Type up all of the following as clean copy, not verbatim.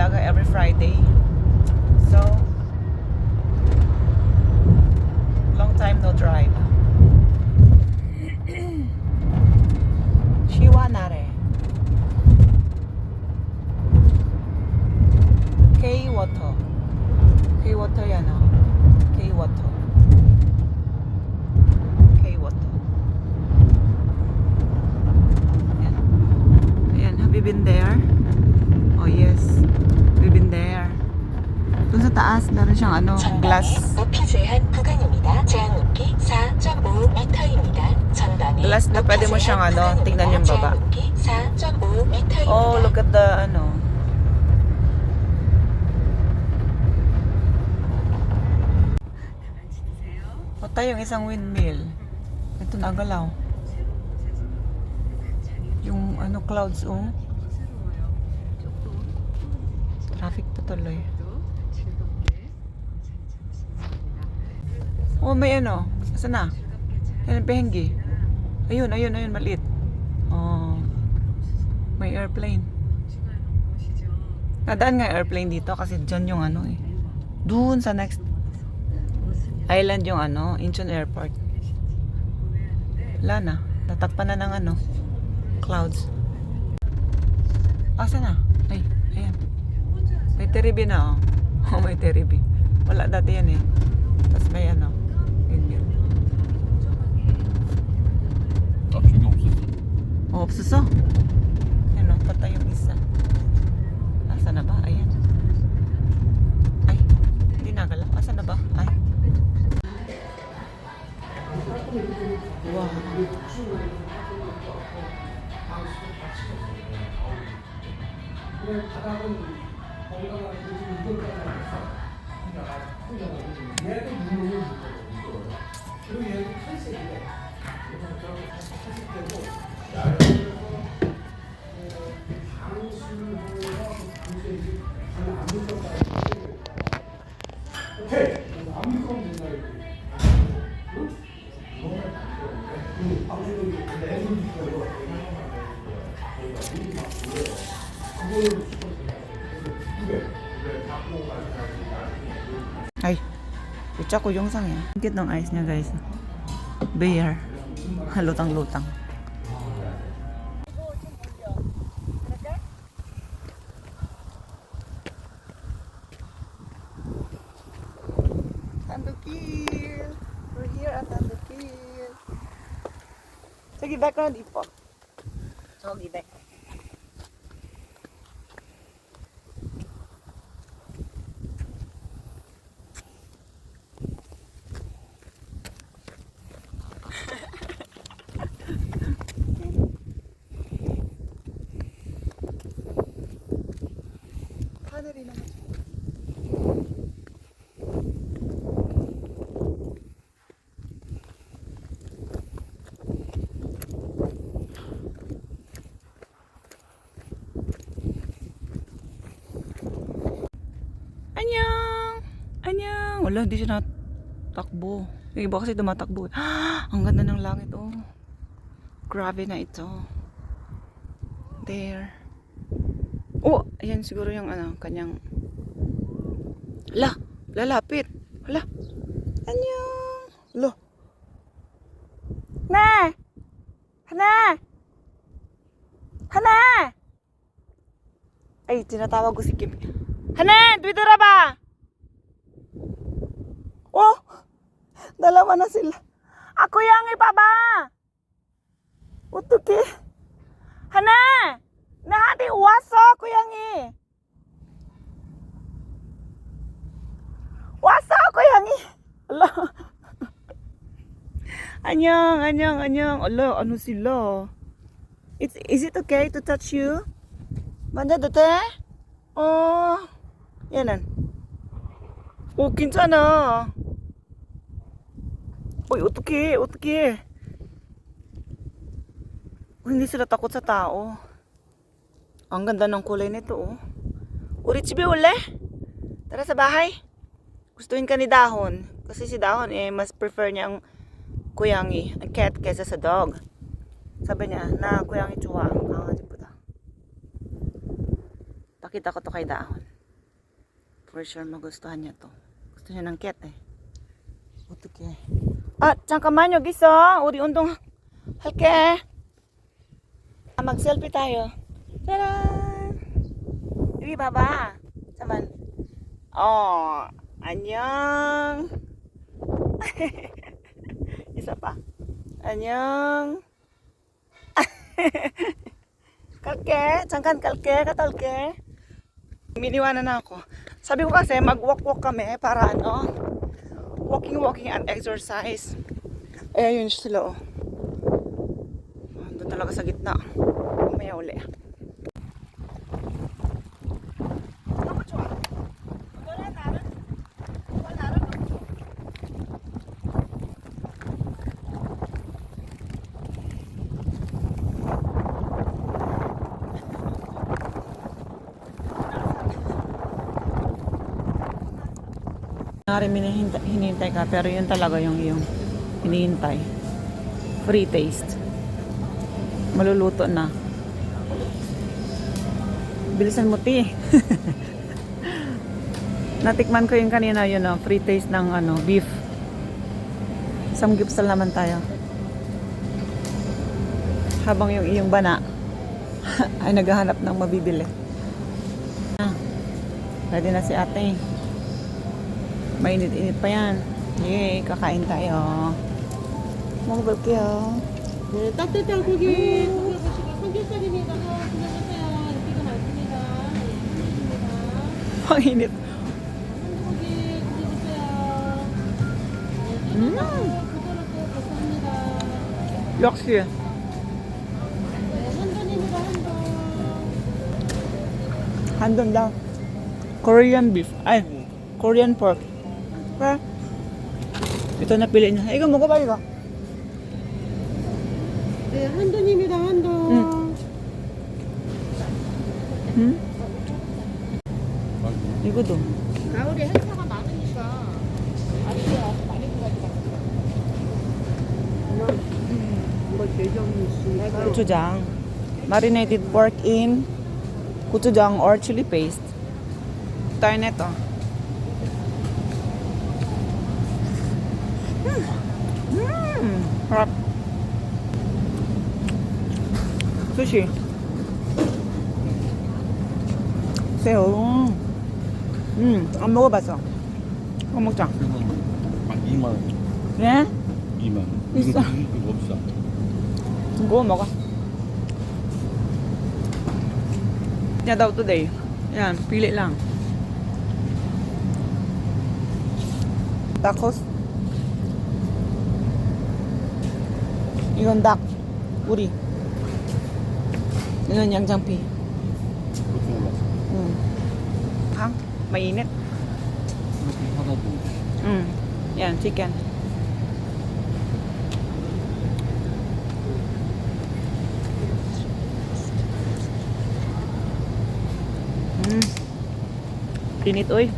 Aliaga every Friday. So, long time no drive. 시원하래. K-Water. K-Water yan ah. K-Water. K-Water. Ayan. Ayan, have you been there? Oh yes. We've been there. Doon sa taas, meron siyang ano, glass. 높이 제한 구간입니다. 제한 높이 4.5m입니다. 전방에 Glass na pwede mo siyang ano, tingnan yung baba. 4.5m입니다. Oh, look at the ano. Patay yung isang windmill. Ito nagalaw. Yung ano, clouds oh. Traffic patuloy. Oh, may ano. Saan na? Yan ang Behenggi. Ayun, ayun, ayun, maliit. Oh. May airplane. Nadaan nga airplane dito kasi dyan yung ano eh. Doon sa next island yung ano, Incheon Airport. Wala na. Natakpan na ng ano, clouds. Asa na? Ay, ayan. May Teribi na oh. Oh, may Teribi. Wala dati yan eh. Tapos may ano. Yun. 나 중에 없었어. Oh, 없었어? Ano, patay yung isa. Asa na ba? Ayan. Ay, hindi nagalaw. Asa na ba? Ay. Wow. Ay, kutsa ko yung sang yan. Ang cute ng eyes niya guys. Bear. Lutang-lutang. Tandukil. We're here at Tandukil. Sige, background ipo. Sorry, back. 하늘이 너무 안녕! 안녕! Wala, hindi siya natakbo. Yung iba kasi tumatakbo. Ang ganda ng langit, oh. Grabe na ito. There. Oh, ayan siguro yung ano, kanyang... Hala! Lalapit! Hala! Annyeong! Hala! Na! Hana! Hana! Ay, tinatawag ko si Kim. Hana! Dwidara ba? Oh! Dalawa na sila. Ako yang ipaba! Utuki! Hana! Nahati waso 고양이. 와서 고양이. Allah. 안녕. Allah, ano sila? Is it okay to touch you? 만져도 돼? 얘는. 오, 괜찮아. 어떡해. Hindi sila takot sa tao. Ang ganda ng kulay nito, oh. Uri, chibi ule? Tara sa bahay. Gustuhin ka ni Dahon. Kasi si Dahon, mas prefer niya ang 고양이, cat kesa sa dog. Sabi niya, na 고양이 좋아. Pakita ko to kay Dahon. For sure magustuhan niya to. Gusto niya ng cat eh. Utok eh. 잠깐만 여기 있어. 우리 운동 할게. mag-selfie tayo. 짜란. 여기 봐봐. 잠깐만. 안녕. isa pa. 안녕. 갈게. 잠깐 갈게. 갔다 올게. Miniwanan na ako. Sabi ko kasi mag-walk-walk kami para walking and exercise. Eh, yun sila doon talaga sa gitna. Mamaya uli. Hinihintay ka, pero yun talaga yung hinihintay. Free taste. Maluluto na. Bilisan mo, ti. Natikman ko yung kanina yun, free taste ng beef. Samgyupsal naman tayo. Habang yung iyong bana ay naghahanap ng mabibili. Ready na si ate. Mainit-init pa yan. Yay, kakain tayo. 먹어볼게요. 네, 따뜻한 고기 구워보시고 삼겹살입니다. 드셔보세요. 인기가 많습니다. 인기입니다. Mainit. 고기 드셔보세요. 네, 부드럽고 고소합니다. 역시. 네, 한돈입니다. 한돈. 한돈 daw. Korean beef. Ay, Korean pork. Okay. Ito na pili niya. Ikaw mo ko ba ikaw? 네, 한돈입니다. 한돈. 이거도. 가을에 행사가 많으니까 아리가 많이 가져가. 이거 대정이시. 고추장. Marinated pork in gochujang or chili paste. Tayo neto. Harap. Sushi. 새우. 안 먹어봤어. 이거 먹자. 이거 한 2만 원. 그래? 2만 원. 비싸. 이거 비싸. 이거 먹어. Niya daw today. Yan, pili lang. Tacos. 이건 닭. 우리. 이건 양장피. 그것도 올랐어. 탕. mainit. 이렇게 하나도. Yan, chicken. Pinit, oy.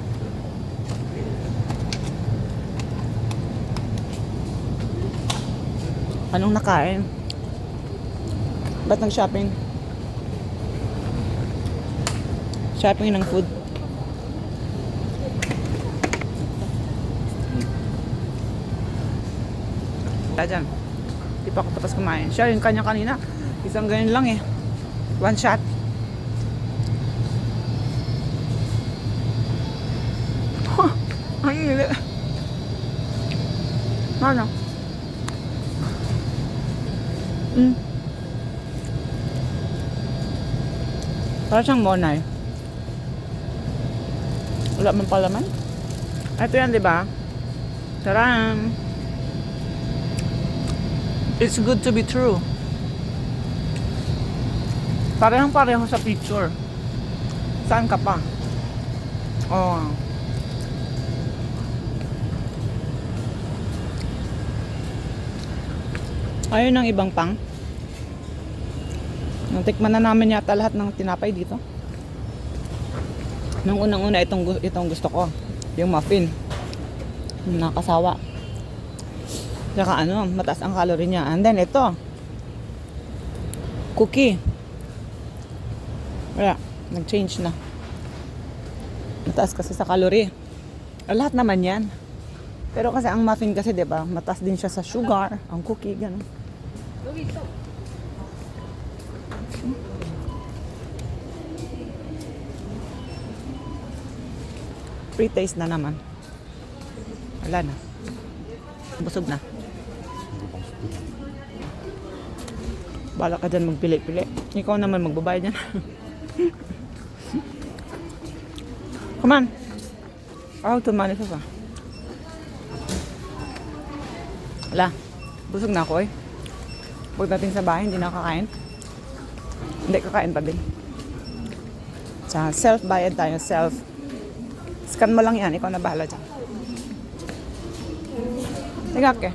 Anong nakain? Ba't nag-shopping? Shopping ng food. Dyan. Di pa ako tapos kumain. Siya, yung kanya kanina. Isang ganyan lang eh. One shot. Ang hili. Ano? Para siyang monay. Wala man palaman. Ito yan, di ba? Taram! It's good to be true. Parehong pareho sa picture. Saan ka pa? Oh. Ayun ang ibang pang. Natikman na namin yata lahat ng tinapay dito. Nung unang-una itong gusto ko, yung muffin. Yung nakasawa. Saka mataas ang calorie niya. And then ito, cookie. Wala, nag-change na. Mataas kasi sa calorie. Lahat naman yan. Pero kasi ang muffin kasi, di ba, mataas din siya sa sugar, ang cookie, gano'n. 여기 있어. Pre-taste na naman. Wala na. Busog na. Bala ka dyan magpili-pili. Ikaw naman magbabayad yan. Come on. Oh, tumali siya pa. Wala. Busog na ako eh. Huwag natin sa bahay, hindi nakakain. Hindi, kakain pa din. Sa self-bayad tayo, self. Scan mo lang yan, ikaw na bahala dyan. Tigak eh.